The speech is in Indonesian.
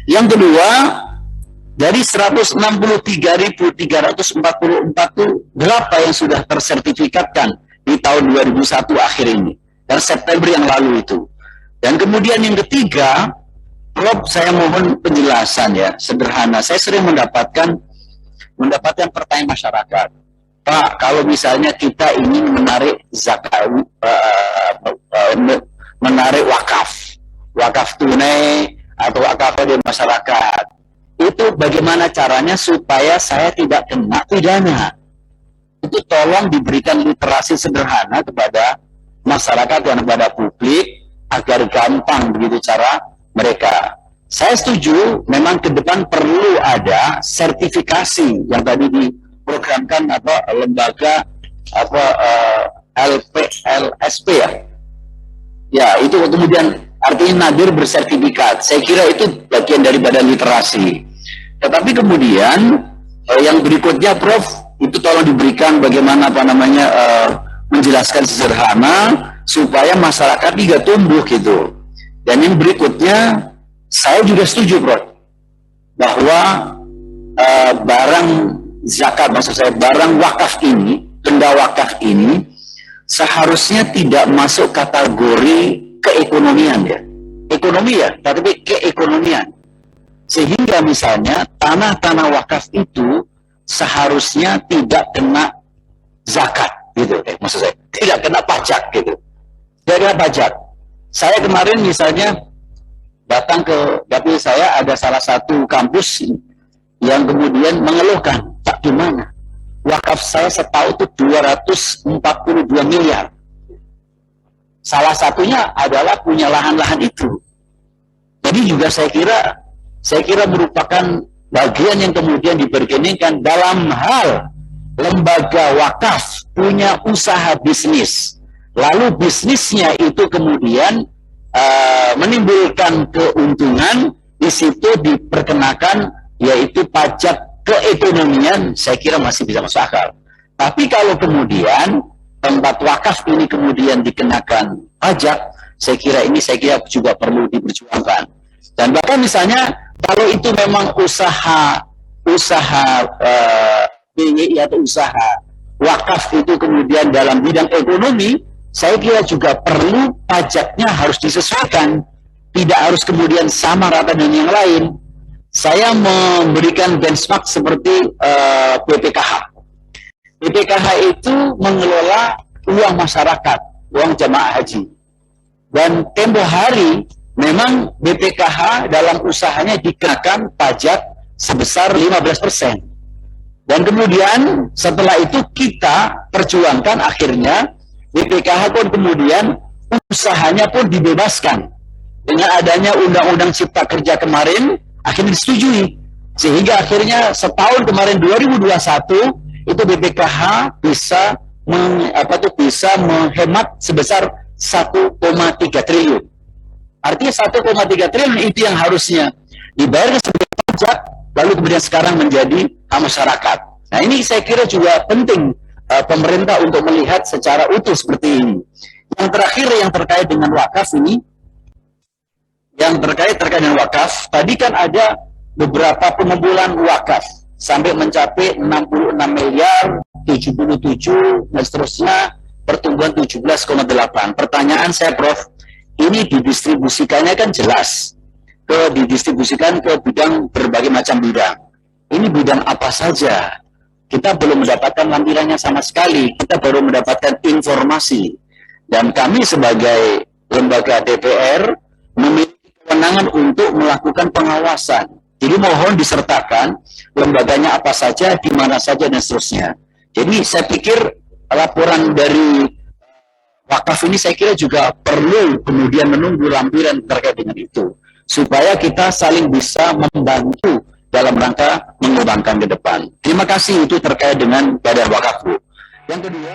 Yang kedua, dari 163.344 itu berapa yang sudah tersertifikatkan di tahun 2001 akhir ini, dan September yang lalu itu. Dan kemudian yang ketiga, Prof, saya mohon penjelasan ya, sederhana. Saya sering mendapatkan pertanyaan masyarakat, Pak, kalau misalnya kita ingin menarik zakat, menarik wakaf tunai atau wakaf dari masyarakat, itu bagaimana caranya supaya saya tidak kena pidana? Itu tolong diberikan literasi sederhana kepada masyarakat dan kepada publik agar gampang begitu cara mereka. Saya setuju, memang ke depan perlu ada sertifikasi yang tadi diprogramkan lembaga LSP ya. Ya, itu kemudian artinya nadir bersertifikat. Saya kira itu bagian daripada literasi. Tetapi kemudian yang berikutnya, Prof, itu tolong diberikan bagaimana menjelaskan sederhana supaya masyarakat juga tumbuh gitu. Dan yang berikutnya, saya juga setuju, Prof, bahwa barang zakat, maksud saya barang wakaf ini, benda wakaf ini seharusnya tidak masuk kategori keekonomian ya. Ekonomi ya, tapi keekonomian. Sehingga misalnya tanah-tanah wakaf itu seharusnya tidak kena zakat gitu, maksud saya tidak kena pajak gitu, tidak kena pajak. Saya kemarin misalnya datang ke dapil saya, ada salah satu kampus yang kemudian mengeluhkan, Pak, gimana wakaf saya setahu itu 242 miliar. Salah satunya adalah punya lahan-lahan itu. Jadi juga saya kira merupakan bagian yang kemudian dibergeningkan dalam hal lembaga wakaf punya usaha bisnis. Lalu bisnisnya itu kemudian menimbulkan keuntungan, di situ diperkenakan yaitu pajak keekonomian, saya kira masih bisa masuk akal. Tapi kalau kemudian tempat wakaf ini kemudian dikenakan pajak, saya kira juga perlu diperjuangkan. Dan bahkan misalnya kalau itu memang usaha atau usaha wakaf itu kemudian dalam bidang ekonomi, saya kira juga perlu pajaknya harus disesuaikan, tidak harus kemudian sama rata dengan yang lain. Saya memberikan benchmark seperti BPKH. BPKH itu mengelola uang masyarakat, uang jamaah haji. Dan tempo hari memang BPKH dalam usahanya dikenakan pajak sebesar 15%. Dan kemudian setelah itu kita perjuangkan, akhirnya BPKH pun kemudian usahanya pun dibebaskan. Dengan adanya Undang-Undang Cipta Kerja kemarin, akhirnya disetujui. Sehingga akhirnya setahun kemarin 2021, itu BPKH bisa menghemat sebesar 1,3 triliun. Artinya 1,3 triliun itu yang harusnya dibayar sebagai pajak, lalu kemudian sekarang menjadi hak masyarakat. Nah, ini saya kira juga penting pemerintah untuk melihat secara utuh seperti ini. Yang terakhir yang terkait dengan wakaf ini, terkait dengan wakaf, tadi kan ada beberapa pengumpulan wakaf sampai mencapai 66 miliar, 77, dan seterusnya, pertumbuhan 17,8. Pertanyaan saya, Prof, ini didistribusikannya kan jelas, didistribusikan ke bidang berbagai macam bidang. Ini bidang apa saja? Kita belum mendapatkan lampirannya sama sekali, kita baru mendapatkan informasi. Dan kami sebagai lembaga DPR memiliki kewenangan untuk melakukan pengawasan. Jadi mohon disertakan lembaganya apa saja, di mana saja, dan seterusnya. Jadi saya pikir laporan dari wakaf ini saya kira juga perlu kemudian menunggu lampiran terkait dengan itu, supaya kita saling bisa membantu dalam rangka mengembangkan ke depan. Terima kasih, itu terkait dengan badan wakaf, Bu. Yang kedua,